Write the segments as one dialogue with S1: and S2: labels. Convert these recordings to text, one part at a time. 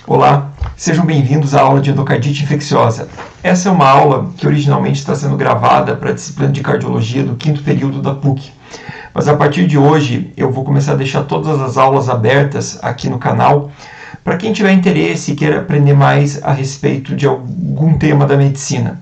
S1: Olá, sejam bem-vindos à aula de endocardite infecciosa. Essa é uma aula que originalmente está sendo gravada para a disciplina de cardiologia do 5º período da PUC. Mas a partir de hoje eu vou começar a deixar todas as aulas abertas aqui no canal para quem tiver interesse e queira aprender mais a respeito de algum tema da medicina.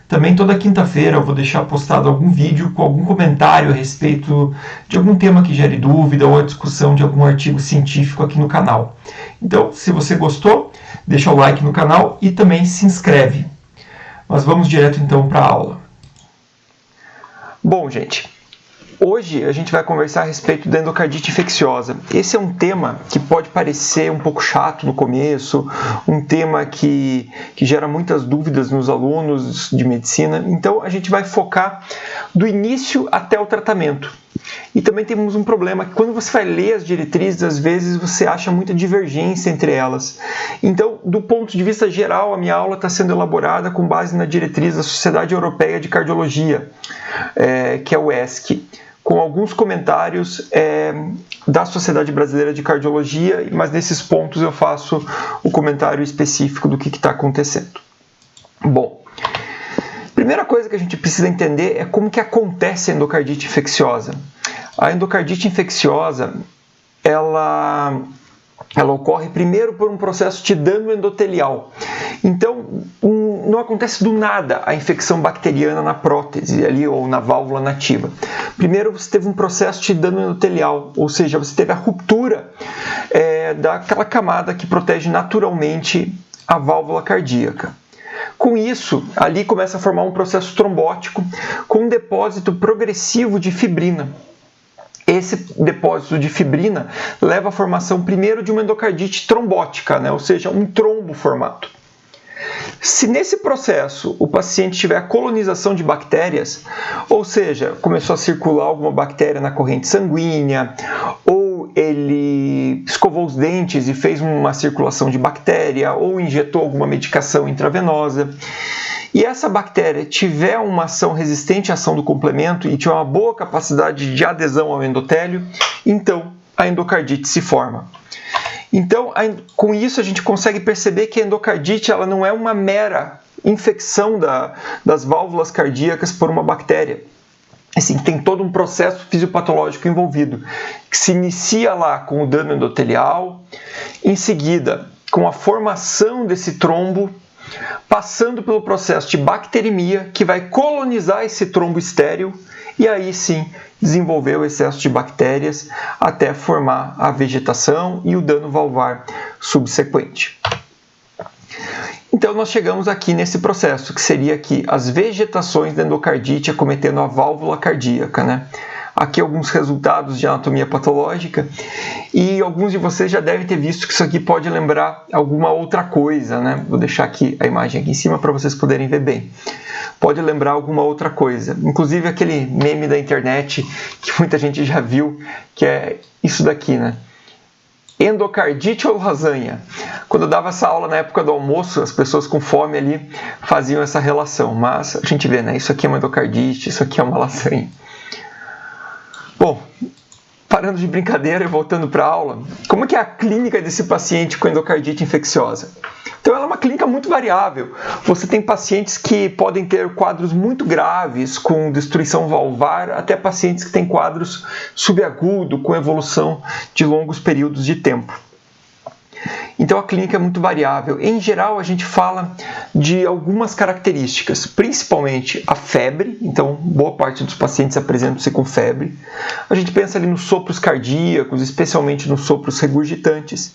S1: Também toda quinta-feira eu vou deixar postado algum vídeo com algum comentário a respeito de algum tema que gere dúvida ou a discussão de algum artigo científico aqui no canal. Então, se você gostou, deixa o like no canal e também se inscreve. Mas vamos direto então para a aula. Bom, gente, hoje a gente vai conversar a respeito da endocardite infecciosa. Esse é um tema que pode parecer um pouco chato no começo, um tema que gera muitas dúvidas nos alunos de medicina. Então, a gente vai focar do início até o tratamento. E também temos um problema, que quando você vai ler as diretrizes, às vezes você acha muita divergência entre elas. Então, do ponto de vista geral, a minha aula está sendo elaborada com base na diretriz da Sociedade Europeia de Cardiologia, que é o ESC, com alguns comentários da Sociedade Brasileira de Cardiologia, mas nesses pontos eu faço o comentário específico do que está acontecendo. Bom, primeira coisa que a gente precisa entender é como que acontece a endocardite infecciosa. A endocardite infecciosa, ela ocorre primeiro por um processo de dano endotelial. Então, não acontece do nada a infecção bacteriana na prótese ali, ou na válvula nativa. Primeiro você teve um processo de dano endotelial, ou seja, você teve a ruptura daquela camada que protege naturalmente a válvula cardíaca. Com isso, ali começa a formar um processo trombótico com um depósito progressivo de fibrina. Esse depósito de fibrina leva à formação primeiro de uma endocardite trombótica, ou seja, um trombo formado. Se nesse processo o paciente tiver a colonização de bactérias, ou seja, começou a circular alguma bactéria na corrente sanguínea, ou ele escovou os dentes e fez uma circulação de bactéria, ou injetou alguma medicação intravenosa, e essa bactéria tiver uma ação resistente à ação do complemento e tiver uma boa capacidade de adesão ao endotélio, então a endocardite se forma. Então, com isso a gente consegue perceber que a endocardite ela não é uma mera infecção das válvulas cardíacas por uma bactéria. Assim, tem todo um processo fisiopatológico envolvido, que se inicia lá com o dano endotelial, em seguida com a formação desse trombo, passando pelo processo de bacteremia, que vai colonizar esse trombo estéril, e aí sim desenvolver o excesso de bactérias até formar a vegetação e o dano valvar subsequente. Então nós chegamos aqui nesse processo, que seria aqui as vegetações da endocardite acometendo a válvula cardíaca, Aqui alguns resultados de anatomia patológica, e alguns de vocês já devem ter visto que isso aqui pode lembrar alguma outra coisa, Vou deixar aqui a imagem aqui em cima para vocês poderem ver bem. Pode lembrar alguma outra coisa, inclusive aquele meme da internet que muita gente já viu, que é isso daqui, Endocardite ou lasanha? Quando eu dava essa aula na época do almoço, as pessoas com fome ali faziam essa relação, mas a gente vê, Isso aqui é uma endocardite, isso aqui é uma lasanha. Bom, parando de brincadeira e voltando para a aula, como que é a clínica desse paciente com endocardite infecciosa? Então, ela é uma clínica muito variável. Você tem pacientes que podem ter quadros muito graves, com destruição valvar, até pacientes que têm quadros subagudo, com evolução de longos períodos de tempo. Então, a clínica é muito variável. Em geral, a gente fala de algumas características, principalmente a febre. Então, boa parte dos pacientes apresentam-se com febre. A gente pensa ali nos sopros cardíacos, especialmente nos sopros regurgitantes.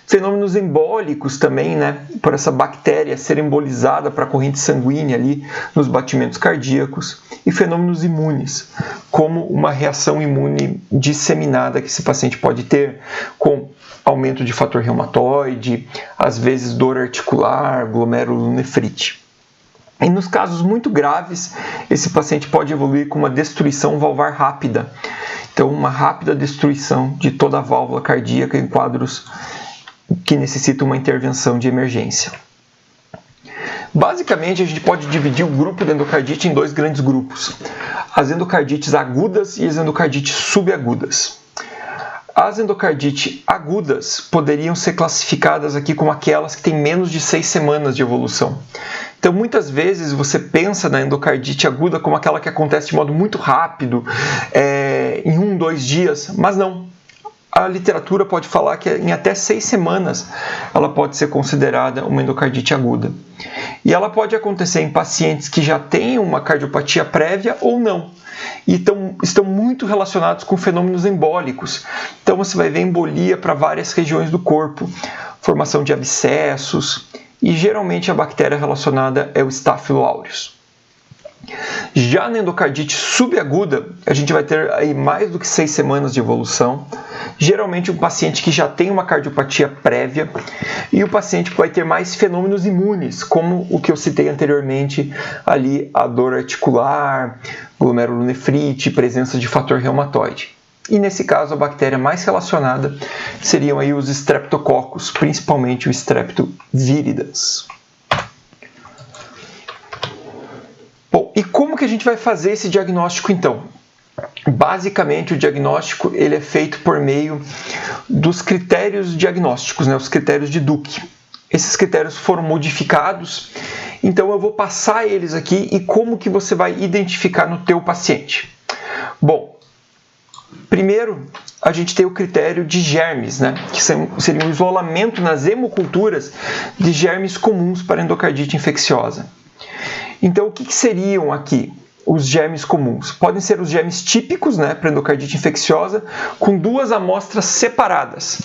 S1: Fenômenos embólicos também, por essa bactéria ser embolizada para a corrente sanguínea ali nos batimentos cardíacos. E fenômenos imunes, como uma reação imune disseminada que esse paciente pode ter, com aumento de fator reumatoide, às vezes dor articular, glomerulonefrite. E nos casos muito graves, esse paciente pode evoluir com uma destruição valvar rápida. Então, uma rápida destruição de toda a válvula cardíaca em quadros que necessitam uma intervenção de emergência. Basicamente, a gente pode dividir o grupo da endocardite em dois grandes grupos: as endocardites agudas e as endocardites subagudas. as endocardites agudas poderiam ser classificadas aqui como aquelas que têm menos de 6 semanas de evolução. Então, muitas vezes você pensa na endocardite aguda como aquela que acontece de modo muito rápido, em 1, 2 dias, mas não. A literatura pode falar que em até 6 semanas ela pode ser considerada uma endocardite aguda. E ela pode acontecer em pacientes que já têm uma cardiopatia prévia ou não. E estão muito relacionados com fenômenos embólicos. Então você vai ver embolia para várias regiões do corpo, formação de abscessos, e geralmente a bactéria relacionada é o Staphylo aureus. Já na endocardite subaguda, a gente vai ter aí mais do que 6 semanas de evolução, geralmente um paciente que já tem uma cardiopatia prévia, e o paciente vai ter mais fenômenos imunes, como o que eu citei anteriormente, ali a dor articular, glomerulonefrite, presença de fator reumatoide. E nesse caso a bactéria mais relacionada seriam aí os streptococcus, principalmente o streptoviridans. Bom, e como que a gente vai fazer esse diagnóstico então? Basicamente o diagnóstico ele é feito por meio dos critérios diagnósticos, os critérios de Duke. Esses critérios foram modificados, então eu vou passar eles aqui e como que você vai identificar no teu paciente. Bom, primeiro a gente tem o critério de germes, que seria um isolamento nas hemoculturas de germes comuns para endocardite infecciosa. Então, o que seriam aqui os germes comuns? Podem ser os germes típicos, para endocardite infecciosa, com 2 amostras separadas.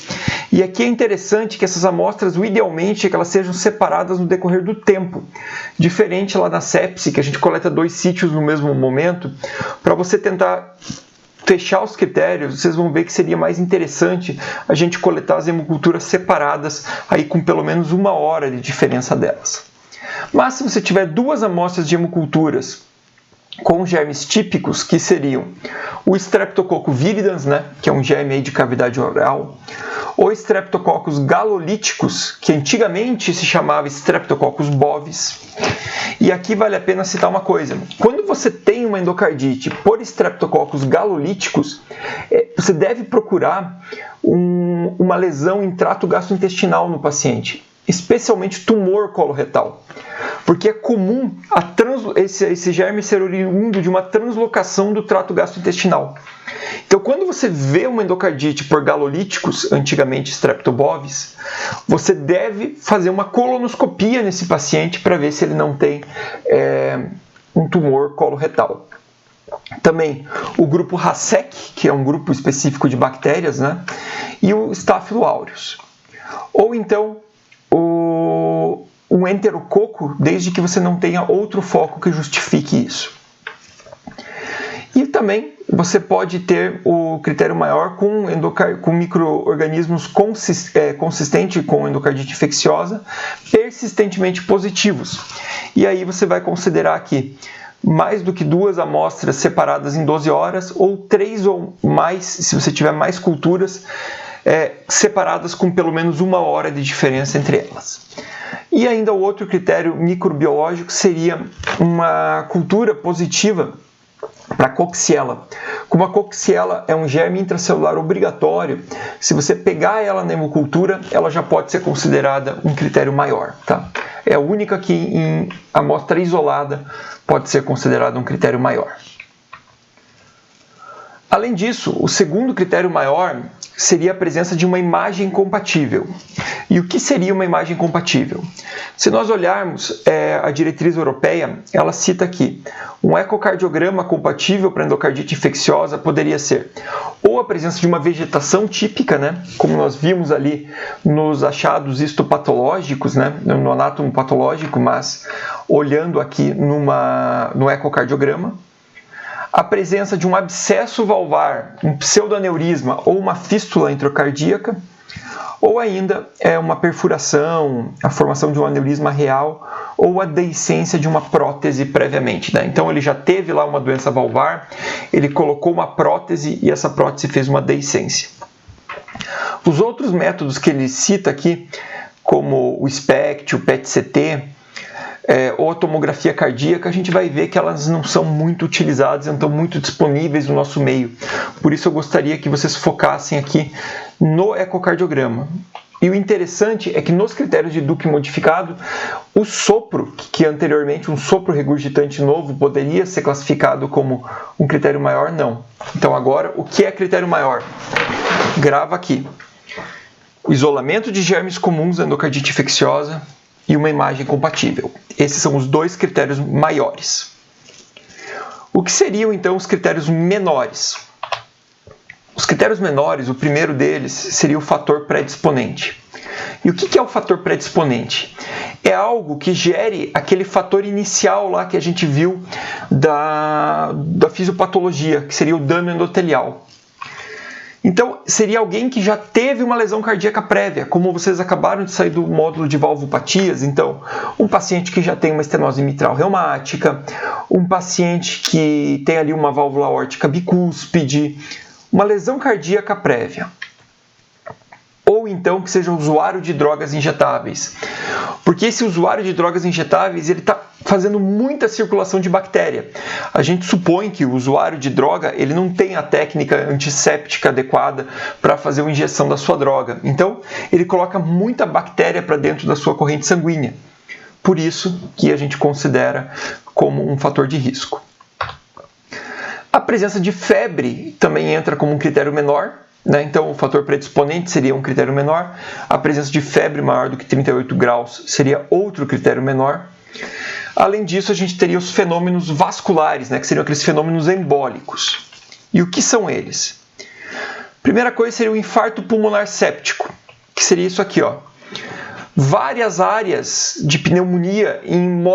S1: E aqui é interessante que essas amostras, idealmente, é que elas sejam separadas no decorrer do tempo. Diferente lá na sepse, que a gente coleta 2 sítios no mesmo momento, para você tentar fechar os critérios, vocês vão ver que seria mais interessante a gente coletar as hemoculturas separadas, aí com pelo menos 1 hora de diferença delas. Mas se você tiver 2 amostras de hemoculturas com germes típicos, que seriam o Streptococcus viridans, que é um germe aí de cavidade oral, ou Streptococcus galolíticos, que antigamente se chamava Streptococcus bovis. E aqui vale a pena citar uma coisa. Quando você tem uma endocardite por Streptococcus galolíticos, você deve procurar uma lesão em trato gastrointestinal no paciente, especialmente tumor coloretal, porque é comum esse germe ser oriundo de uma translocação do trato gastrointestinal. Então, quando você vê uma endocardite por galolíticos, antigamente streptobovis, você deve fazer uma colonoscopia nesse paciente para ver se ele não tem um tumor coloretal. Também o grupo Racec, que é um grupo específico de bactérias, e o Staphylo aureus. Ou então um enterococo, desde que você não tenha outro foco que justifique isso. E também você pode ter o critério maior com micro-organismos consistentes com endocardite infecciosa, persistentemente positivos. E aí você vai considerar aqui mais do que 2 amostras separadas em 12 horas, ou 3 ou mais, se você tiver mais culturas, separadas com pelo menos 1 hora de diferença entre elas. E ainda o outro critério microbiológico seria uma cultura positiva para Coxiella. Como a Coxiella é um germe intracelular obrigatório, se você pegar ela na hemocultura, ela já pode ser considerada um critério maior. É a única que em amostra isolada pode ser considerada um critério maior. Além disso, o segundo critério maior seria a presença de uma imagem compatível. E o que seria uma imagem compatível? Se nós olharmos a diretriz europeia, ela cita aqui, um ecocardiograma compatível para endocardite infecciosa poderia ser ou a presença de uma vegetação típica, como nós vimos ali nos achados histopatológicos, no anátomo patológico, mas olhando aqui no ecocardiograma, a presença de um abscesso valvar, um pseudoaneurisma ou uma fístula intracardíaca, ou ainda uma perfuração, a formação de um aneurisma real ou a deiscência de uma prótese previamente. Então ele já teve lá uma doença valvar, ele colocou uma prótese e essa prótese fez uma deiscência. Os outros métodos que ele cita aqui, como o SPECT, o PET-CT, ou a tomografia cardíaca, a gente vai ver que elas não são muito utilizadas, não estão muito disponíveis no nosso meio. Por isso eu gostaria que vocês focassem aqui no ecocardiograma. E o interessante é que nos critérios de Duke modificado, o sopro, que anteriormente um sopro regurgitante novo poderia ser classificado como um critério maior, não. Então agora, o que é critério maior? Grava aqui. O isolamento de germes comuns da endocardite infecciosa e uma imagem compatível. Esses são os dois critérios maiores. O que seriam então os critérios menores? Os critérios menores, o primeiro deles seria o fator predisponente. E o que é o fator predisponente? É algo que gere aquele fator inicial lá que a gente viu da fisiopatologia, que seria o dano endotelial. Então, seria alguém que já teve uma lesão cardíaca prévia, como vocês acabaram de sair do módulo de valvopatias. Então, um paciente que já tem uma estenose mitral reumática, um paciente que tem ali uma válvula aórtica bicúspide, uma lesão cardíaca prévia. Ou então que seja usuário de drogas injetáveis. Porque esse usuário de drogas injetáveis, ele está fazendo muita circulação de bactéria. A gente supõe que o usuário de droga, ele não tem a técnica antisséptica adequada para fazer a injeção da sua droga. Então, ele coloca muita bactéria para dentro da sua corrente sanguínea. Por isso que a gente considera como um fator de risco. A presença de febre também entra como um critério menor. Então, o fator predisponente seria um critério menor, a presença de febre maior do que 38 graus seria outro critério menor. Além disso, a gente teria os fenômenos vasculares, que seriam aqueles fenômenos embólicos. E o que são eles? Primeira coisa seria o infarto pulmonar séptico, que seria isso aqui, ó. Várias áreas de pneumonia em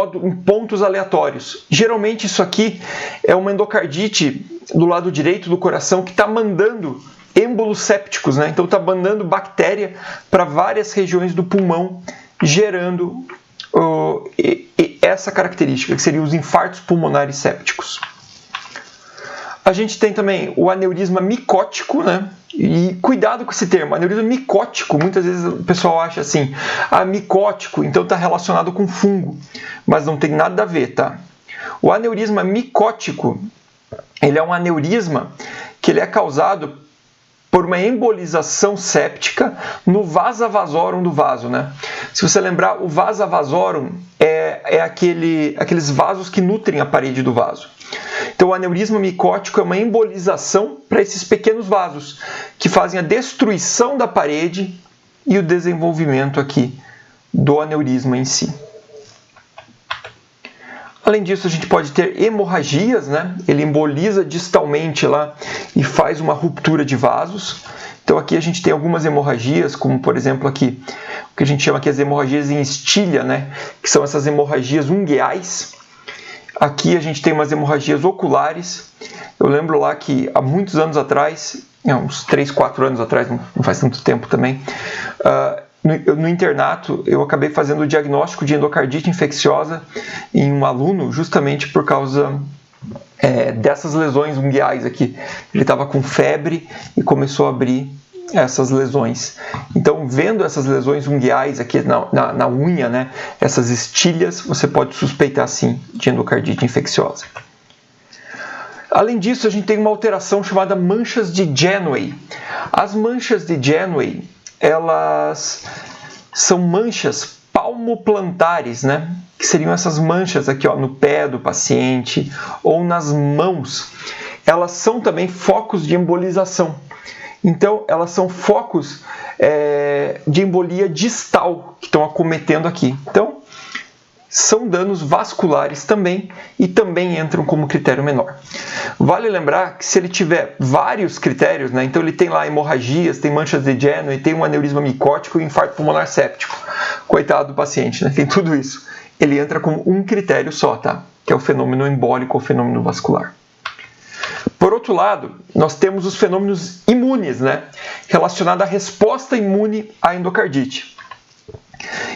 S1: pontos aleatórios. Geralmente isso aqui é uma endocardite do lado direito do coração que está mandando êmbolos sépticos, então está mandando bactéria para várias regiões do pulmão, gerando essa característica, que seriam os infartos pulmonares sépticos. A gente tem também o aneurisma micótico, e cuidado com esse termo, aneurisma micótico, muitas vezes o pessoal acha assim, micótico, então está relacionado com fungo, mas não tem nada a ver, tá? O aneurisma micótico, ele é um aneurisma que ele é causado por uma embolização séptica no vasa vasorum do vaso, Se você lembrar, o vasa vasorum é aqueles vasos que nutrem a parede do vaso. Então, o aneurisma micótico é uma embolização para esses pequenos vasos, que fazem a destruição da parede e o desenvolvimento aqui do aneurisma em si. Além disso, a gente pode ter hemorragias, Ele emboliza distalmente lá e faz uma ruptura de vasos. Então aqui a gente tem algumas hemorragias, como por exemplo aqui, o que a gente chama aqui as hemorragias em estilha, Que são essas hemorragias ungueais. Aqui a gente tem umas hemorragias oculares. Eu lembro lá que há muitos anos atrás, uns 3, 4 anos atrás, não faz tanto tempo também, no internato, eu acabei fazendo o diagnóstico de endocardite infecciosa em um aluno, justamente por causa dessas lesões ungueais aqui. Ele estava com febre e começou a abrir essas lesões. Então, vendo essas lesões ungueais aqui na unha, essas estilhas, você pode suspeitar sim de endocardite infecciosa. Além disso, a gente tem uma alteração chamada manchas de Janeway. As manchas de Janeway, elas são manchas palmoplantares, que seriam essas manchas aqui no pé do paciente ou nas mãos. Elas são também focos de embolização. Então, elas são focos de embolia distal que estão acometendo aqui. Então, são danos vasculares também e também entram como critério menor. Vale lembrar que se ele tiver vários critérios, então ele tem lá hemorragias, tem manchas de Janeway, tem um aneurisma micótico e infarto pulmonar séptico. Coitado do paciente, tem tudo isso. Ele entra como um critério só, que é o fenômeno embólico ou fenômeno vascular. Por outro lado, nós temos os fenômenos imunes, relacionados à resposta imune à endocardite.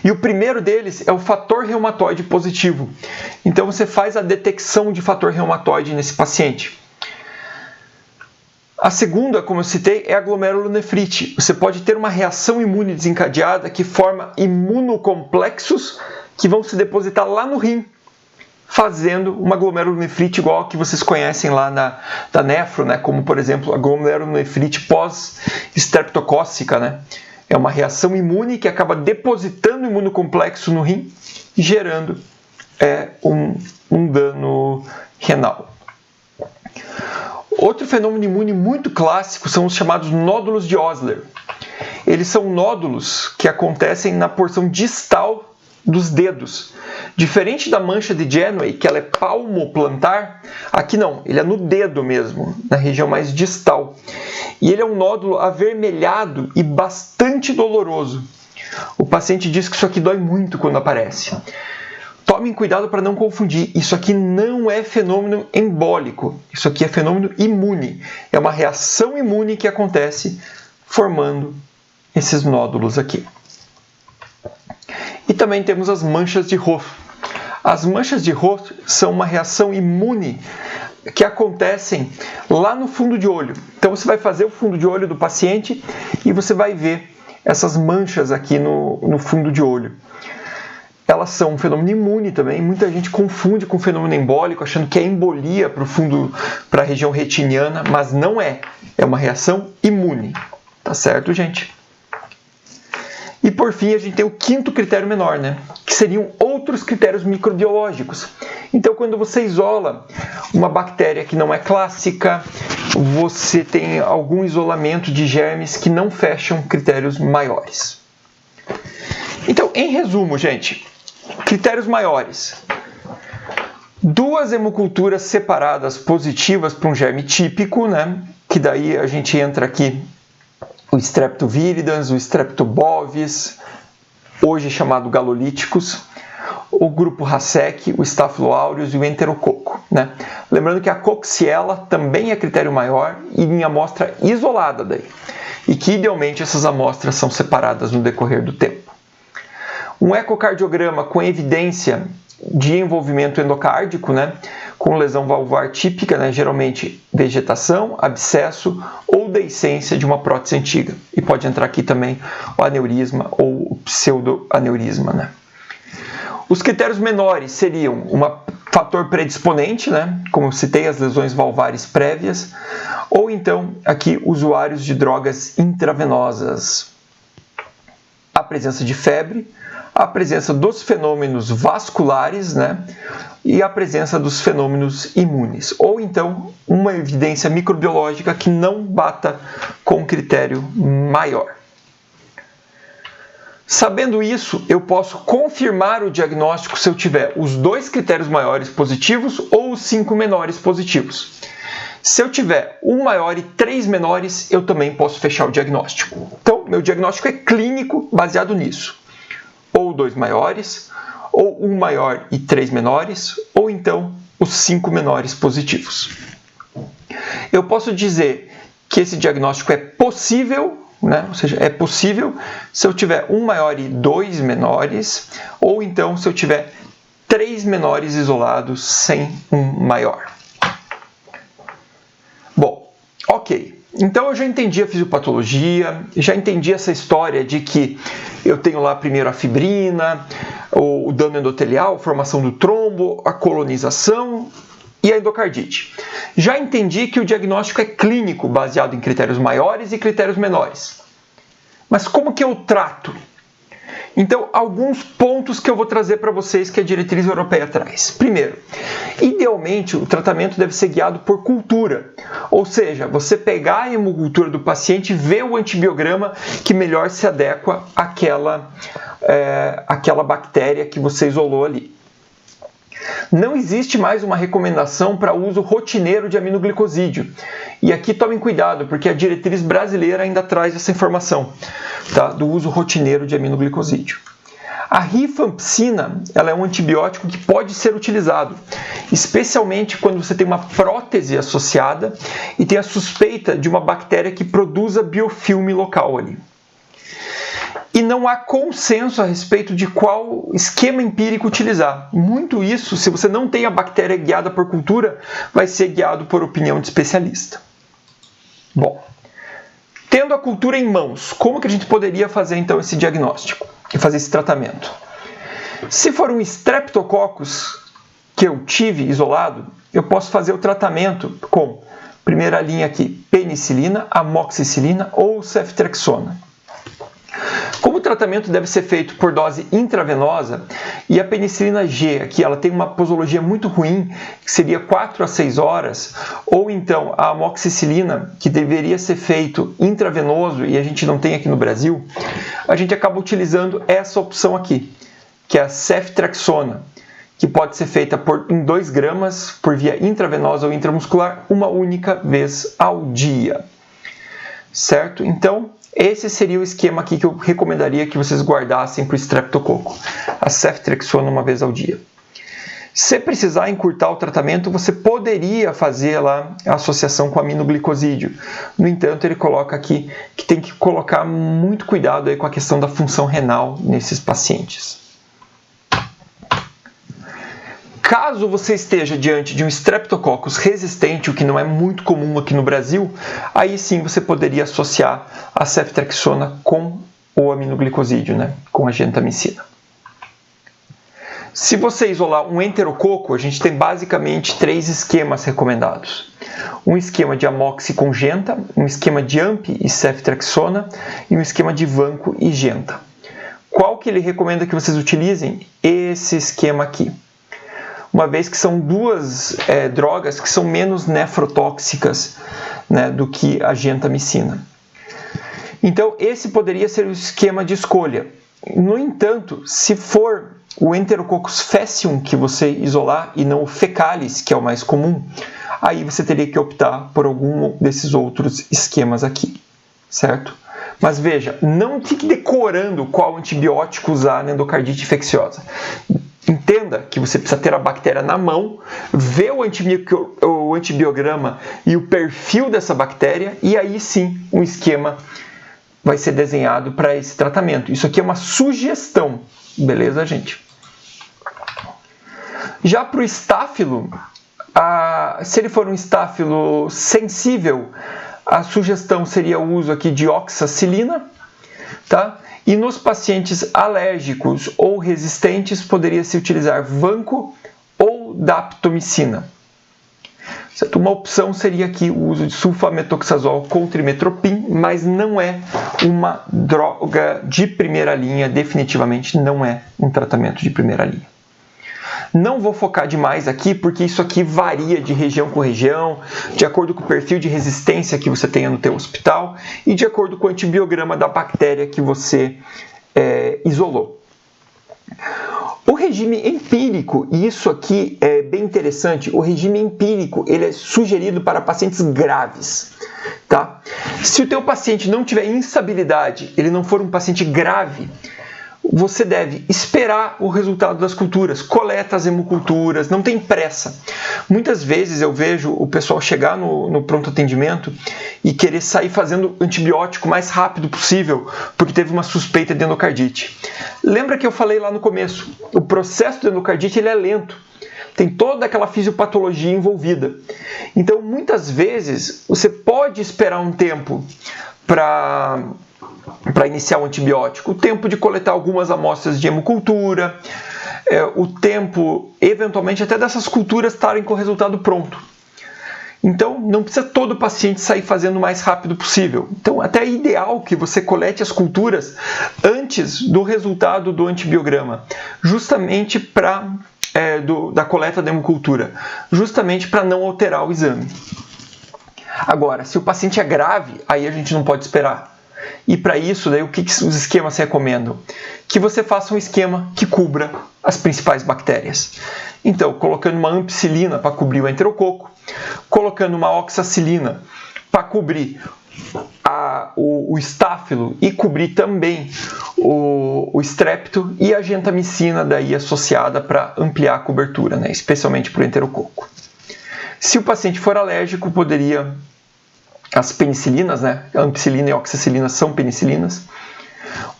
S1: E o primeiro deles é o fator reumatoide positivo. Então você faz a detecção de fator reumatoide nesse paciente. A segunda, como eu citei, é a glomerulonefrite. Você pode ter uma reação imune desencadeada que forma imunocomplexos que vão se depositar lá no rim, fazendo uma glomerulonefrite igual a que vocês conhecem lá da nefro, né? Como, por exemplo, a glomerulonefrite pós-estreptocócica, né? É uma reação imune que acaba depositando o imunocomplexo no rim, gerando um dano renal. Outro fenômeno imune muito clássico são os chamados nódulos de Osler. Eles são nódulos que acontecem na porção distal dos dedos. Diferente da mancha de Janeway, que ela é palmoplantar, aqui não, ele é no dedo mesmo, na região mais distal. E ele é um nódulo avermelhado e bastante doloroso. O paciente diz que isso aqui dói muito quando aparece. Tomem cuidado para não confundir, isso aqui não é fenômeno embólico, isso aqui é fenômeno imune. É uma reação imune que acontece formando esses nódulos aqui. E também temos as manchas de Roth. As manchas de Roth são uma reação imune que acontecem lá no fundo de olho. Então você vai fazer o fundo de olho do paciente e você vai ver essas manchas aqui no fundo de olho. Elas são um fenômeno imune também. Muita gente confunde com fenômeno embólico, achando que é embolia para a região retiniana, mas não é. É uma reação imune. Tá certo, gente? E por fim, a gente tem o quinto critério menor, né? Que seriam outros critérios microbiológicos. Então, quando você isola uma bactéria que não é clássica, você tem algum isolamento de germes que não fecham critérios maiores. Então, em resumo, gente, critérios maiores. 2 hemoculturas separadas positivas para um germe típico, né? Que daí a gente entra aqui o Streptoviridans, o Streptobovis, hoje chamado galolíticos, o grupo Racec, o Staphylo aureus e o Enterococo, né? Lembrando que a Coxiella também é critério maior e em amostra isolada daí, e que idealmente essas amostras são separadas no decorrer do tempo. Um ecocardiograma com evidência de envolvimento endocárdico, né, com lesão valvular típica, né, geralmente vegetação, abscesso ou deiscência de uma prótese antiga. E pode entrar aqui também o aneurisma ou o pseudoaneurisma, né. Os critérios menores seriam um fator predisponente, né, como eu citei, as lesões valvares prévias, ou então aqui usuários de drogas intravenosas. A presença de febre, a presença dos fenômenos vasculares, né, e a presença dos fenômenos imunes, ou então uma evidência microbiológica que não bata com critério maior. Sabendo isso, eu posso confirmar o diagnóstico se eu tiver os 2 critérios maiores positivos ou os 5 menores positivos. Se eu tiver 1 maior e 3 menores, eu também posso fechar o diagnóstico. Então, meu diagnóstico é clínico baseado nisso. Ou 2 maiores, ou 1 maior e 3 menores, ou então os 5 menores positivos. Eu posso dizer que esse diagnóstico é possível, né? Ou seja, é possível se eu tiver 1 maior e 2 menores, ou então se eu tiver 3 menores isolados sem 1 maior. Bom, ok. Então eu já entendi a fisiopatologia, já entendi essa história de que eu tenho lá primeiro a fibrina, o dano endotelial, a formação do trombo, a colonização e a endocardite. Já entendi que o diagnóstico é clínico, baseado em critérios maiores e critérios menores. Mas como que eu trato? Então, alguns pontos que eu vou trazer para vocês que a diretriz europeia traz. Primeiro, idealmente o tratamento deve ser guiado por cultura, ou seja, você pegar a hemocultura do paciente e ver o antibiograma que melhor se adequa àquela bactéria que você isolou ali. Não existe mais uma recomendação para uso rotineiro de aminoglicosídeo. E aqui tomem cuidado, porque a diretriz brasileira ainda traz essa informação, tá? Do uso rotineiro de aminoglicosídeo. A rifampicina, ela é um antibiótico que pode ser utilizado, especialmente quando você tem uma prótese associada e tem a suspeita de uma bactéria que produza biofilme local ali. E não há consenso a respeito de qual esquema empírico utilizar. Muito isso, se você não tem a bactéria guiada por cultura, vai ser guiado por opinião de especialista. Bom, tendo a cultura em mãos, como que a gente poderia fazer então esse diagnóstico e fazer esse tratamento? Se for um Streptococcus que eu tive isolado, eu posso fazer o tratamento com, primeira linha aqui, penicilina, amoxicilina ou ceftriaxona. Como o tratamento deve ser feito por dose intravenosa, e a penicilina G aqui ela tem uma posologia muito ruim, que seria 4 a 6 horas, ou então a amoxicilina, que deveria ser feito intravenoso e a gente não tem aqui no Brasil, a gente acaba utilizando essa opção aqui, que é a ceftriaxona, que pode ser feita em 2 gramas por via intravenosa ou intramuscular uma única vez ao dia. Certo? Então, esse seria o esquema aqui que eu recomendaria que vocês guardassem para o streptococo. A ceftriaxona uma vez ao dia. Se precisar encurtar o tratamento, você poderia fazer lá a associação com aminoglicosídeo. No entanto, ele coloca aqui que tem que colocar muito cuidado aí com a questão da função renal nesses pacientes. Caso você esteja diante de um Streptococcus resistente, o que não é muito comum aqui no Brasil, aí sim você poderia associar a ceftriaxona com o aminoglicosídeo, né? Com a gentamicina. Se você isolar um enterococo, a gente tem basicamente 3 esquemas recomendados. Um esquema de amoxi com genta, um esquema de AMP e ceftriaxona e um esquema de vanco e genta. Qual que ele recomenda que vocês utilizem? Esse esquema aqui. Uma vez que são 2 drogas que são menos nefrotóxicas, né, do que a gentamicina. Então, esse poderia ser o esquema de escolha. No entanto, se for o Enterococcus faecium que você isolar e não o fecalis, que é o mais comum, aí você teria que optar por algum desses outros esquemas aqui, certo? Mas veja, não fique decorando qual antibiótico usar na endocardite infecciosa. Entenda que você precisa ter a bactéria na mão, ver o antibiograma e o perfil dessa bactéria, e aí sim um esquema vai ser desenhado para esse tratamento. Isso aqui é uma sugestão, beleza, gente? Já para o estáfilo, se ele for um estáfilo sensível, a sugestão seria o uso aqui de oxacilina, tá? E nos pacientes alérgicos ou resistentes, poderia-se utilizar vanco ou daptomicina. Certo? Uma opção seria aqui o uso de sulfametoxazol com trimestoprim, mas não é uma droga de primeira linha, definitivamente não é um tratamento de primeira linha. Não vou focar demais aqui, porque isso aqui varia de região com região, de acordo com o perfil de resistência que você tenha no teu hospital e de acordo com o antibiograma da bactéria que você isolou. O regime empírico, e isso aqui é bem interessante, o regime empírico ele é sugerido para pacientes graves. Tá? Se o teu paciente não tiver instabilidade, ele não for um paciente grave, você deve esperar o resultado das culturas, coleta as hemoculturas, não tem pressa. Muitas vezes eu vejo o pessoal chegar no pronto atendimento e querer sair fazendo antibiótico o mais rápido possível, porque teve uma suspeita de endocardite. Lembra que eu falei lá no começo, o processo de endocardite ele é lento, tem toda aquela fisiopatologia envolvida. Então, muitas vezes, você pode esperar um tempo para iniciar o antibiótico, o tempo de coletar algumas amostras de hemocultura, o tempo, eventualmente, até dessas culturas estarem com o resultado pronto. Então, não precisa todo paciente sair fazendo o mais rápido possível. Então, até é ideal que você colete as culturas antes do resultado do antibiograma, justamente da coleta da hemocultura, justamente para não alterar o exame. Agora, se o paciente é grave, aí a gente não pode esperar. E para isso, daí, o que os esquemas recomendam? Que você faça um esquema que cubra as principais bactérias. Então, colocando uma ampicilina para cobrir o enterococo, colocando uma oxacilina para cobrir o estáfilo e cobrir também o estrepto, e a gentamicina daí associada para ampliar a cobertura, né? Especialmente para o enterococo. Se o paciente for alérgico, poderia... As penicilinas, né? A ampicilina e a oxacilina são penicilinas.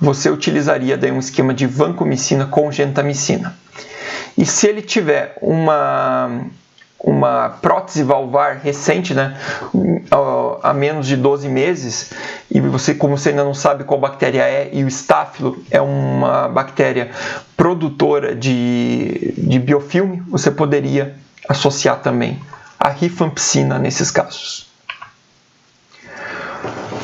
S1: Você utilizaria daí um esquema de vancomicina com gentamicina. E se ele tiver uma uma prótese valvar recente, né, há menos de 12 meses, e você, como você ainda não sabe qual bactéria é, e o estáfilo é uma bactéria produtora de biofilme, você poderia associar também a rifampicina nesses casos.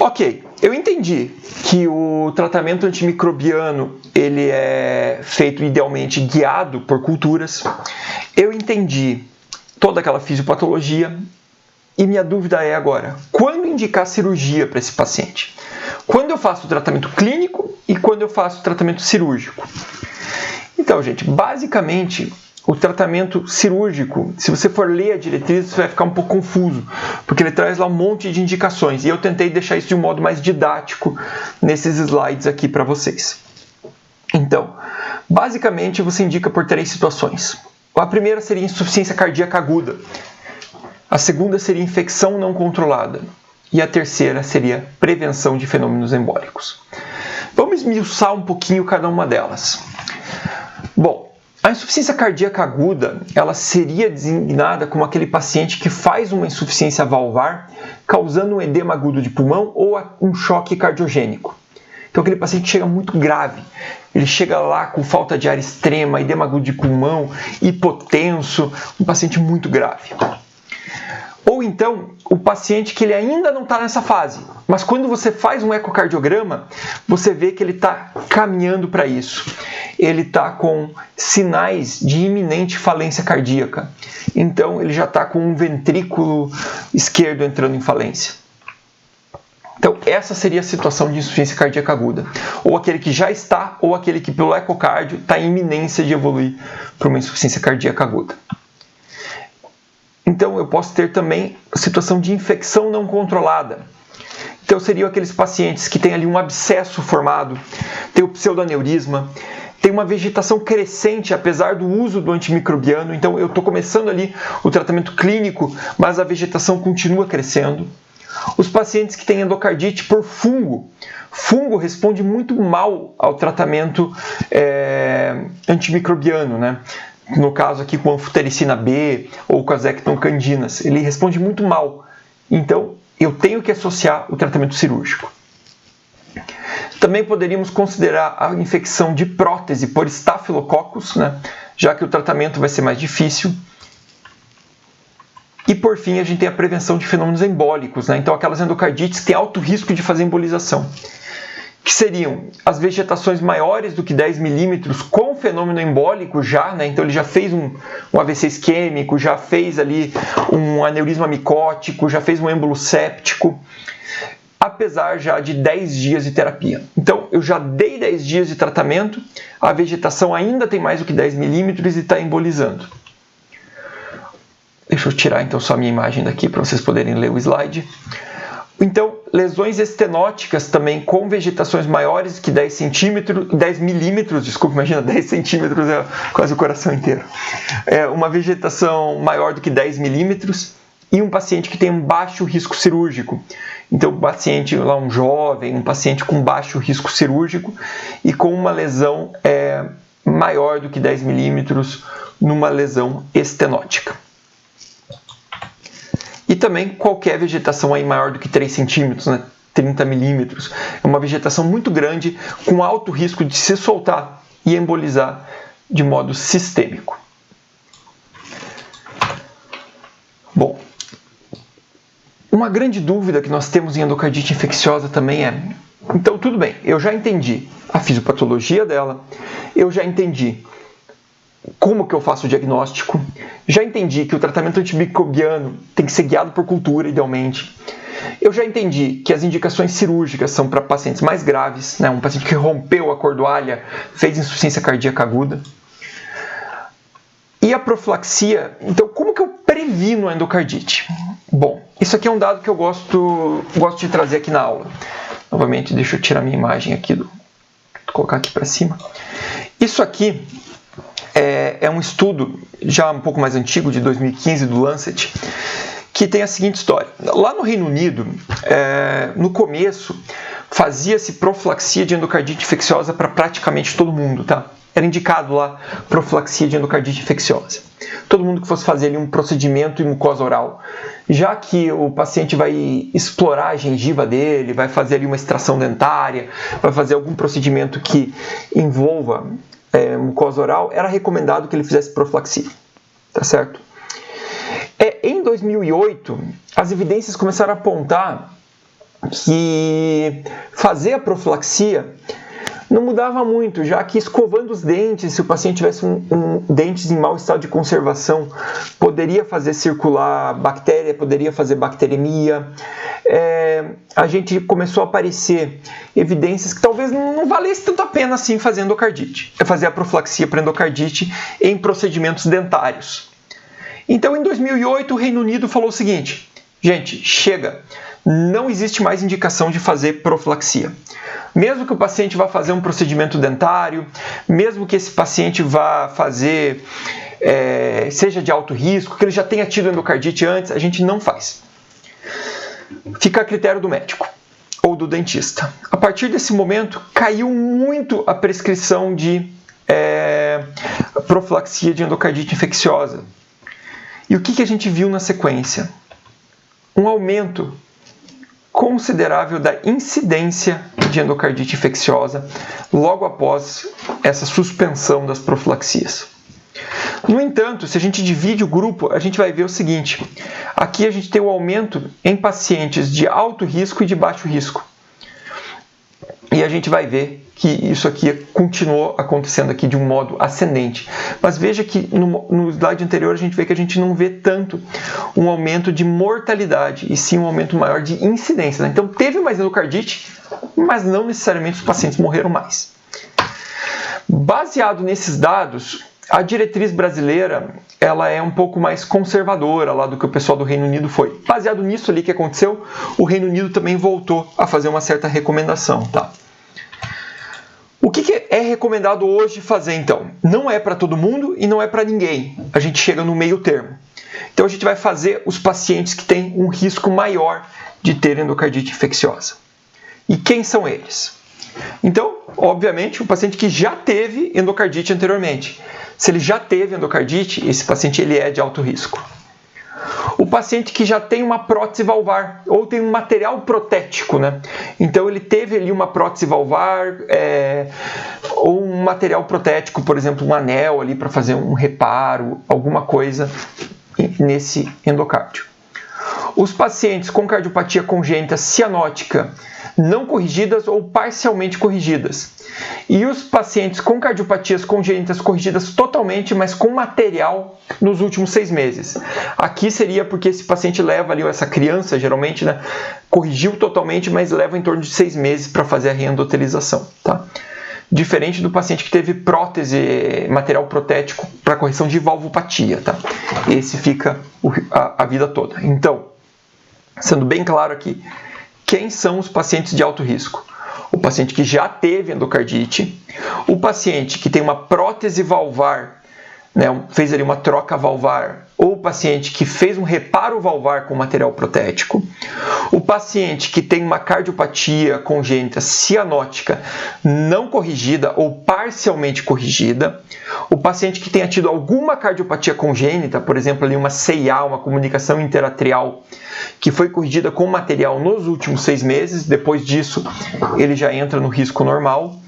S1: Ok, eu entendi que o tratamento antimicrobiano ele é feito idealmente guiado por culturas. Eu entendi toda aquela fisiopatologia e minha dúvida é agora, quando indicar cirurgia para esse paciente? Quando eu faço o tratamento clínico e quando eu faço o tratamento cirúrgico? Então, gente, basicamente o tratamento cirúrgico, se você for ler a diretriz, você vai ficar um pouco confuso, porque ele traz lá um monte de indicações, e eu tentei deixar isso de um modo mais didático nesses slides aqui para vocês. Então, basicamente você indica por 3 situações. A primeira seria insuficiência cardíaca aguda, a segunda seria infecção não controlada, e a terceira seria prevenção de fenômenos embólicos. Vamos esmiuçar um pouquinho cada uma delas. Bom, a insuficiência cardíaca aguda, ela seria designada como aquele paciente que faz uma insuficiência valvar, causando um edema agudo de pulmão ou um choque cardiogênico. Então aquele paciente chega muito grave, ele chega lá com falta de ar extrema, edema agudo de pulmão, hipotenso, um paciente muito grave. Ou então, o paciente que ele ainda não está nessa fase, mas quando você faz um ecocardiograma, você vê que ele está caminhando para isso. Ele está com sinais de iminente falência cardíaca. Então, ele já está com um ventrículo esquerdo entrando em falência. Então, essa seria a situação de insuficiência cardíaca aguda. Ou aquele que já está, ou aquele que pelo ecocardio está em iminência de evoluir para uma insuficiência cardíaca aguda. Então, eu posso ter também a situação de infecção não controlada. Então, seriam aqueles pacientes que têm ali um abscesso formado, tem o pseudoaneurisma, tem uma vegetação crescente apesar do uso do antimicrobiano. Então, eu estou começando ali o tratamento clínico, mas a vegetação continua crescendo. Os pacientes que têm endocardite por fungo. Fungo responde muito mal ao tratamento antimicrobiano, né? No caso aqui com anfotericina B ou com as ectocandinas, ele responde muito mal. Então, eu tenho que associar o tratamento cirúrgico. Também poderíamos considerar a infecção de prótese por estafilococcus, né? Já que o tratamento vai ser mais difícil. E por fim, a gente tem a prevenção de fenômenos embólicos, né? Então, aquelas endocardites que têm alto risco de fazer embolização, que seriam as vegetações maiores do que 10 milímetros com fenômeno embólico já, né? Então ele já fez um AVC isquêmico, já fez ali um aneurisma micótico, já fez um êmbolo séptico, apesar já de 10 dias de terapia. Então eu já dei 10 dias de tratamento, a vegetação ainda tem mais do que 10 milímetros e está embolizando. Deixa eu tirar então só a minha imagem daqui para vocês poderem ler o slide. Então, lesões estenóticas também com vegetações maiores que 10 milímetros, desculpa, imagina, 10 centímetros é quase o coração inteiro. É uma vegetação maior do que 10 milímetros e um paciente que tem um baixo risco cirúrgico. Então, um paciente, lá um jovem, um paciente com baixo risco cirúrgico e com uma lesão maior do que 10 milímetros numa lesão estenótica. E também qualquer vegetação aí maior do que 3 centímetros, né? 30 milímetros. É uma vegetação muito grande, com alto risco de se soltar e embolizar de modo sistêmico. Bom, uma grande dúvida que nós temos em endocardite infecciosa também é: então tudo bem, eu já entendi a fisiopatologia dela, eu já entendi como que eu faço o diagnóstico, já entendi que o tratamento antimicrobiano tem que ser guiado por cultura, idealmente. Eu já entendi que as indicações cirúrgicas são para pacientes mais graves, né? Um paciente que rompeu a cordoalha, fez insuficiência cardíaca aguda. E a profilaxia, então como que eu previno a endocardite? Bom, isso aqui é um dado que eu gosto de trazer aqui na aula. Novamente, deixa eu tirar minha imagem aqui, colocar aqui para cima. Isso aqui é um estudo já um pouco mais antigo, de 2015, do Lancet, que tem a seguinte história. Lá no Reino Unido, no começo, fazia-se profilaxia de endocardite infecciosa para praticamente todo mundo, tá? Era indicado lá profilaxia de endocardite infecciosa. Todo mundo que fosse fazer ali um procedimento em mucosa oral, já que o paciente vai explorar a gengiva dele, vai fazer ali uma extração dentária, vai fazer algum procedimento que envolva mucosa oral, era recomendado que ele fizesse profilaxia, tá certo? Em 2008, as evidências começaram a apontar que fazer a profilaxia não mudava muito, já que escovando os dentes, se o paciente tivesse dentes em mau estado de conservação, poderia fazer circular bactéria, poderia fazer bacteremia. A gente começou a aparecer evidências que talvez não valesse tanto a pena assim fazer endocardite, fazer a profilaxia para endocardite em procedimentos dentários. Então, em 2008, o Reino Unido falou o seguinte: gente, chega, não existe mais indicação de fazer profilaxia. Mesmo que o paciente vá fazer um procedimento dentário, mesmo que esse paciente vá fazer, seja de alto risco, que ele já tenha tido endocardite antes, a gente não faz. Fica a critério do médico ou do dentista. A partir desse momento, caiu muito a prescrição de profilaxia de endocardite infecciosa. E o que a gente viu na sequência? Um aumento considerável da incidência de endocardite infecciosa logo após essa suspensão das profilaxias. No entanto, se a gente divide o grupo, a gente vai ver o seguinte: aqui a gente tem o aumento em pacientes de alto risco e de baixo risco. E a gente vai ver que isso aqui continuou acontecendo aqui de um modo ascendente. Mas veja que no slide anterior a gente vê que a gente não vê tanto um aumento de mortalidade, e sim um aumento maior de incidência. Então teve mais endocardite, mas não necessariamente os pacientes morreram mais. Baseado nesses dados, a diretriz brasileira ela é um pouco mais conservadora lá do que o pessoal do Reino Unido foi. Baseado nisso ali que aconteceu, o Reino Unido também voltou a fazer uma certa recomendação, tá? O que é recomendado hoje fazer, então? Não é para todo mundo e não é para ninguém. A gente chega no meio termo. Então, a gente vai fazer os pacientes que têm um risco maior de ter endocardite infecciosa. E quem são eles? Então, obviamente, o paciente que já teve endocardite anteriormente. Se ele já teve endocardite, esse paciente ele é de alto risco. O paciente que já tem uma prótese valvar ou tem um material protético, né? Então ele teve ali uma prótese valvar ou um material protético, por exemplo, um anel ali para fazer um reparo, alguma coisa nesse endocárdio. Os pacientes com cardiopatia congênita cianótica não corrigidas ou parcialmente corrigidas. E os pacientes com cardiopatias congênitas corrigidas totalmente, mas com material nos últimos 6 meses. Aqui seria porque esse paciente leva ali, essa criança geralmente, né, corrigiu totalmente, mas leva em torno de 6 meses para fazer a reendotelização, tá? Diferente do paciente que teve prótese, material protético para correção de valvopatia, tá? Esse fica a vida toda. Então, sendo bem claro aqui, quem são os pacientes de alto risco? O paciente que já teve endocardite, o paciente que tem uma prótese valvar, né, fez ali uma troca valvar, ou o paciente que fez um reparo valvar com material protético, o paciente que tem uma cardiopatia congênita cianótica não corrigida ou parcialmente corrigida, o paciente que tenha tido alguma cardiopatia congênita, por exemplo, ali uma CIA, uma comunicação interatrial, que foi corrigida com material nos últimos 6 meses, depois disso ele já entra no risco normal.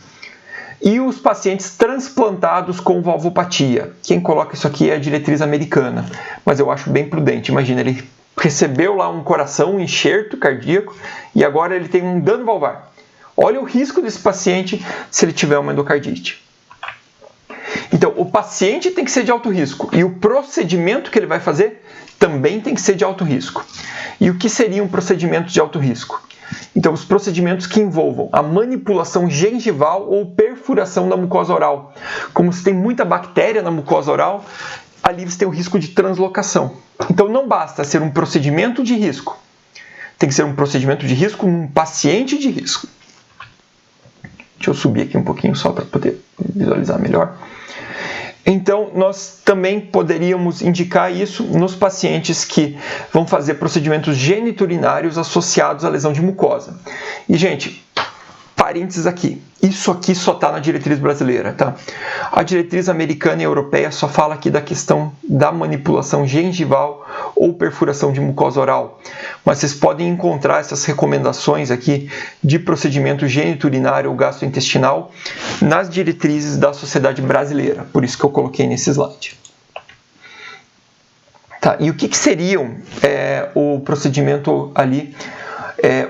S1: E os pacientes transplantados com valvopatia. Quem coloca isso aqui é a diretriz americana, mas eu acho bem prudente. Imagina, ele recebeu lá um coração, um enxerto cardíaco, e agora ele tem um dano valvar. Olha o risco desse paciente se ele tiver uma endocardite. Então, o paciente tem que ser de alto risco, e o procedimento que ele vai fazer também tem que ser de alto risco. E o que seria um procedimento de alto risco? Então, os procedimentos que envolvam a manipulação gengival ou perfuração da mucosa oral. Como se tem muita bactéria na mucosa oral, ali você tem o risco de translocação. Então, não basta ser um procedimento de risco. Tem que ser um procedimento de risco num paciente de risco. Deixa eu subir aqui um pouquinho só para poder visualizar melhor. Então, nós também poderíamos indicar isso nos pacientes que vão fazer procedimentos geniturinários associados à lesão de mucosa. E, gente, parênteses aqui. Isso aqui só está na diretriz brasileira, tá? A diretriz americana e europeia só fala aqui da questão da manipulação gengival ou perfuração de mucosa oral. Mas vocês podem encontrar essas recomendações aqui de procedimento geniturinário ou gastrointestinal nas diretrizes da Sociedade Brasileira. Por isso que eu coloquei nesse slide. Tá, e o que seriam o procedimento ali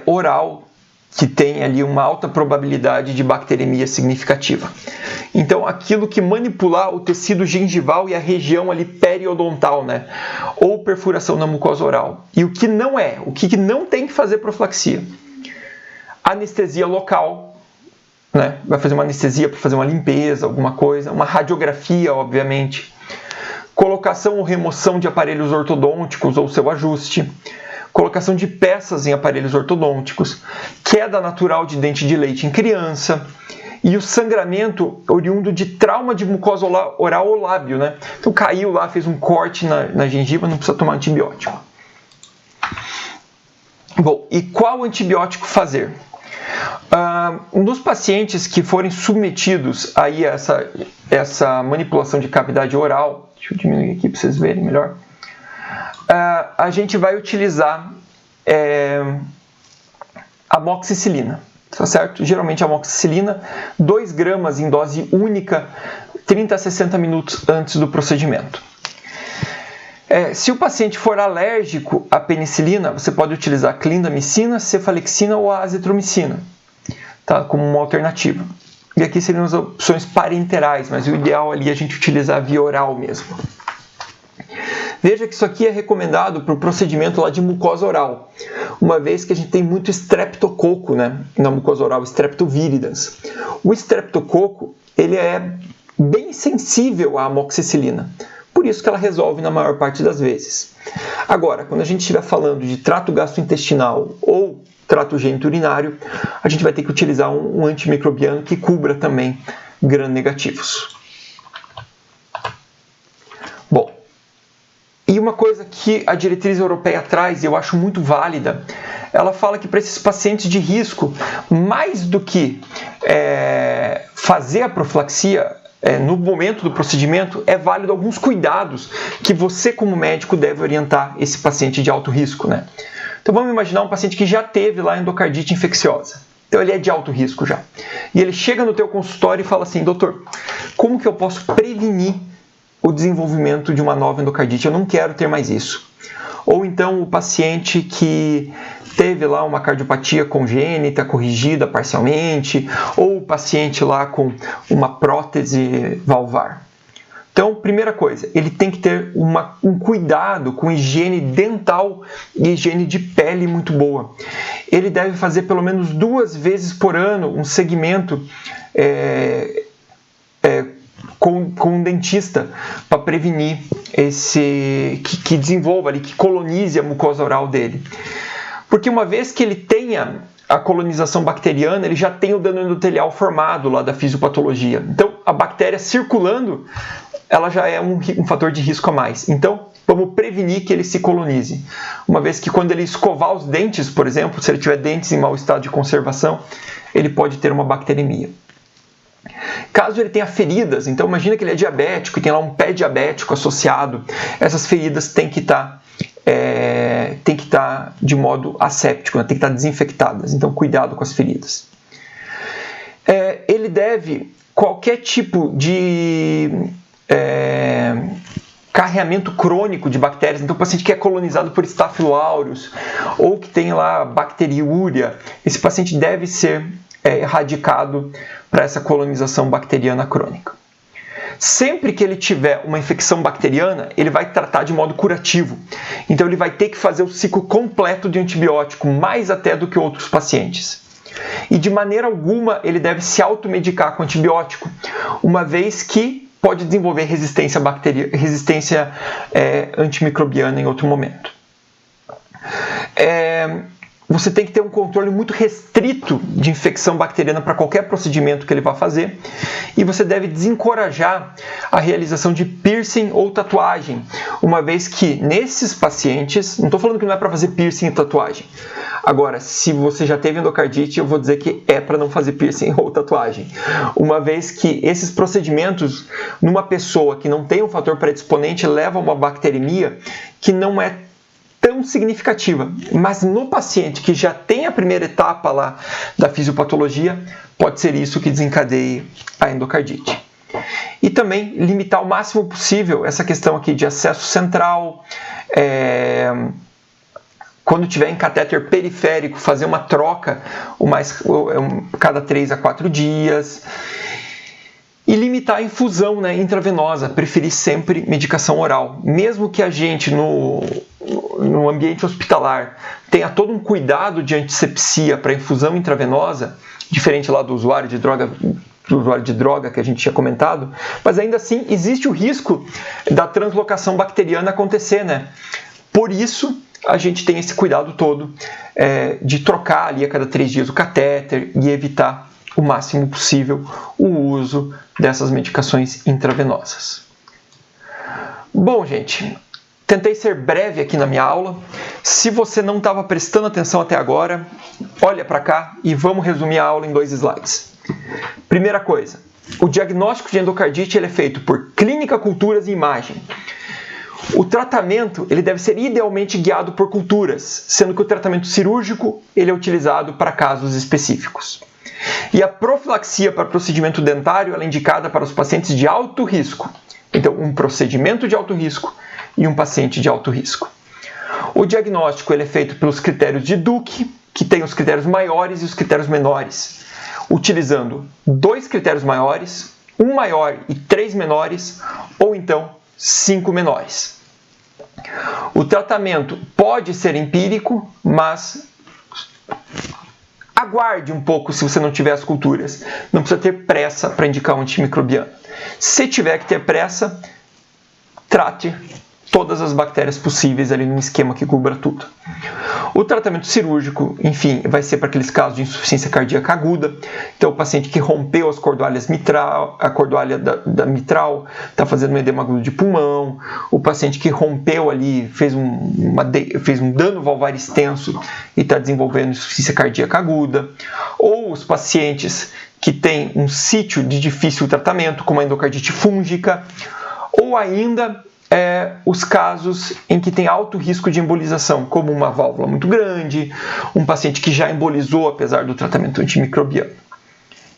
S1: oral que tem ali uma alta probabilidade de bacteremia significativa? Então, aquilo que manipular o tecido gengival e a região ali periodontal, né? Ou perfuração na mucosa oral. E o que não é, o que não tem que fazer profilaxia? Anestesia local, né? Vai fazer uma anestesia para fazer uma limpeza, alguma coisa, uma radiografia, obviamente. Colocação ou remoção de aparelhos ortodônticos ou seu ajuste. Colocação de peças em aparelhos ortodônticos, queda natural de dente de leite em criança e o sangramento oriundo de trauma de mucosa oral ou lábio, né? Então caiu lá, fez um corte na gengiva, não precisa tomar antibiótico. Bom, e qual antibiótico fazer? Nos pacientes que forem submetidos aí a essa manipulação de cavidade oral, deixa eu diminuir aqui para vocês verem melhor, a gente vai utilizar amoxicilina, tá certo? Geralmente a amoxicilina, 2 gramas em dose única, 30 a 60 minutos antes do procedimento. Se o paciente for alérgico à penicilina, você pode utilizar clindamicina, cefalexina ou azitromicina, tá? Como uma alternativa. E aqui seriam as opções parenterais, mas o ideal ali é a gente utilizar a via oral mesmo. Veja que isso aqui é recomendado para o procedimento lá de mucosa oral, uma vez que a gente tem muito streptococo, né, na mucosa oral, streptoviridans. O streptococo, ele é bem sensível à amoxicilina, por isso que ela resolve na maior parte das vezes. Agora, quando a gente estiver falando de trato gastrointestinal ou trato geniturinário, a gente vai ter que utilizar um antimicrobiano que cubra também gram-negativos. Bom, e uma coisa que a diretriz europeia traz, e eu acho muito válida, ela fala que para esses pacientes de risco, mais do que fazer a profilaxia no momento do procedimento, é válido alguns cuidados que você, como médico, deve orientar esse paciente de alto risco, né? Então vamos imaginar um paciente que já teve lá endocardite infecciosa. Então ele é de alto risco já. E ele chega no teu consultório e fala assim: doutor, como que eu posso prevenir o desenvolvimento de uma nova endocardite? Eu não quero ter mais isso. Ou então o paciente que teve lá uma cardiopatia congênita, corrigida parcialmente, ou o paciente lá com uma prótese valvar. Então, primeira coisa, ele tem que ter um cuidado com higiene dental e higiene de pele muito boa. Ele deve fazer pelo menos 2 vezes por ano um segmento com um dentista para prevenir que desenvolva ali, que colonize a mucosa oral dele. Porque uma vez que ele tenha a colonização bacteriana, ele já tem o dano endotelial formado lá da fisiopatologia. Então, a bactéria circulando, ela já é um fator de risco a mais. Então, vamos prevenir que ele se colonize. Uma vez que quando ele escovar os dentes, por exemplo, se ele tiver dentes em mau estado de conservação, ele pode ter uma bacteremia. Caso ele tenha feridas, então imagina que ele é diabético e tem lá um pé diabético associado, essas feridas têm que estar de modo asséptico, né? Tem que estar desinfectadas, então cuidado com as feridas. Ele deve, qualquer tipo de carreamento crônico de bactérias, então o paciente que é colonizado por Staphylo aureus ou que tem lá bacteriúria, esse paciente deve ser erradicado para essa colonização bacteriana crônica. Sempre que ele tiver uma infecção bacteriana, ele vai tratar de modo curativo. Então ele vai ter que fazer o ciclo completo de antibiótico, mais até do que outros pacientes. E de maneira alguma ele deve se automedicar com antibiótico, uma vez que pode desenvolver resistência antimicrobiana em outro momento. você tem que ter um controle muito restrito de infecção bacteriana para qualquer procedimento que ele vá fazer, e você deve desencorajar a realização de piercing ou tatuagem, uma vez que nesses pacientes, não estou falando que não é para fazer piercing e tatuagem. Agora, se você já teve endocardite, eu vou dizer que é para não fazer piercing ou tatuagem, uma vez que esses procedimentos, numa pessoa que não tem um fator predisponente, levam a uma bacteremia que não é tão significativa, mas no paciente que já tem a primeira etapa lá da fisiopatologia, pode ser isso que desencadeie a endocardite. E também limitar o máximo possível essa questão aqui de acesso central, quando tiver em catéter periférico, fazer uma troca cada 3 a 4 dias. E limitar a infusão, né, intravenosa, preferir sempre medicação oral. Mesmo que a gente, no ambiente hospitalar, tenha todo um cuidado de antisepsia para infusão intravenosa, diferente lá do usuário de droga que a gente tinha comentado, mas ainda assim existe o risco da translocação bacteriana acontecer, né? Por isso, a gente tem esse cuidado todo de trocar ali a cada 3 dias o catéter e evitar o máximo possível o uso dessas medicações intravenosas. Bom, gente, tentei ser breve aqui na minha aula. Se você não estava prestando atenção até agora, olha para cá e vamos resumir a aula em 2 slides. Primeira coisa, o diagnóstico de endocardite ele é feito por clínica, culturas e imagem. O tratamento ele deve ser idealmente guiado por culturas, sendo que o tratamento cirúrgico ele é utilizado para casos específicos. E a profilaxia para procedimento dentário ela é indicada para os pacientes de alto risco. Então, um procedimento de alto risco e um paciente de alto risco. O diagnóstico ele é feito pelos critérios de Duke, que tem os critérios maiores e os critérios menores, utilizando 2 critérios maiores, 1 maior e 3 menores, ou então 5 menores. O tratamento pode ser empírico, mas aguarde um pouco se você não tiver as culturas. Não precisa ter pressa para indicar um antimicrobiano. Se tiver que ter pressa, trate todas as bactérias possíveis ali num esquema que cubra tudo. O tratamento cirúrgico, enfim, vai ser para aqueles casos de insuficiência cardíaca aguda. Então, o paciente que rompeu as cordoalhas mitral, a cordoalha da mitral, está fazendo um edema agudo de pulmão. O paciente que rompeu ali, fez um dano valvar extenso e está desenvolvendo insuficiência cardíaca aguda. Ou os pacientes que têm um sítio de difícil tratamento, como a endocardite fúngica. Ou ainda os casos em que tem alto risco de embolização, como uma válvula muito grande, um paciente que já embolizou apesar do tratamento antimicrobiano.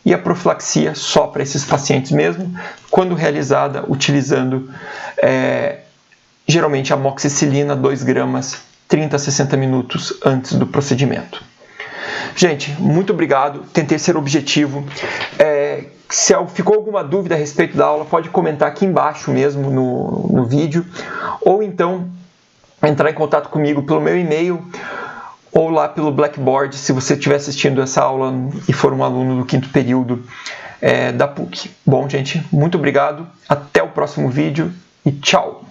S1: E a profilaxia só para esses pacientes mesmo, quando realizada utilizando geralmente amoxicilina 2 gramas 30 a 60 minutos antes do procedimento. Gente, muito obrigado, tentei ser objetivo. Se ficou alguma dúvida a respeito da aula, pode comentar aqui embaixo mesmo no vídeo, ou então entrar em contato comigo pelo meu e-mail ou lá pelo Blackboard, se você estiver assistindo essa aula e for um aluno do 5º período da PUC. Bom, gente, muito obrigado, até o próximo vídeo e tchau!